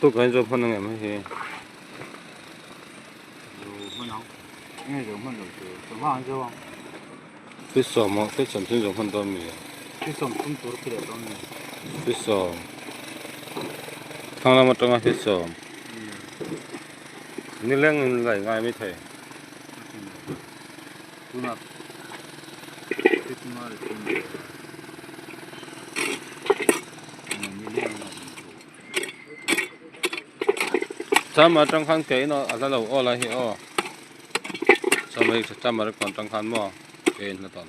또 간접 하는 게 뭐해? nghe được hơn rồi từ hoa ăn chưa 비싸 뭐 비싸 진짜 한다며. cái sầm cũng tốt cái đẹp lắm này 비싸. 강남은 좀 비싸. 밀랭은 lại ngay mới thể. đúng không cái mà là cái như thế Chăm mà trong khăn cái nó ở ra đầu o là hiểu. Sao mấy chăm mà còn trong khăn mà cái nó toàn.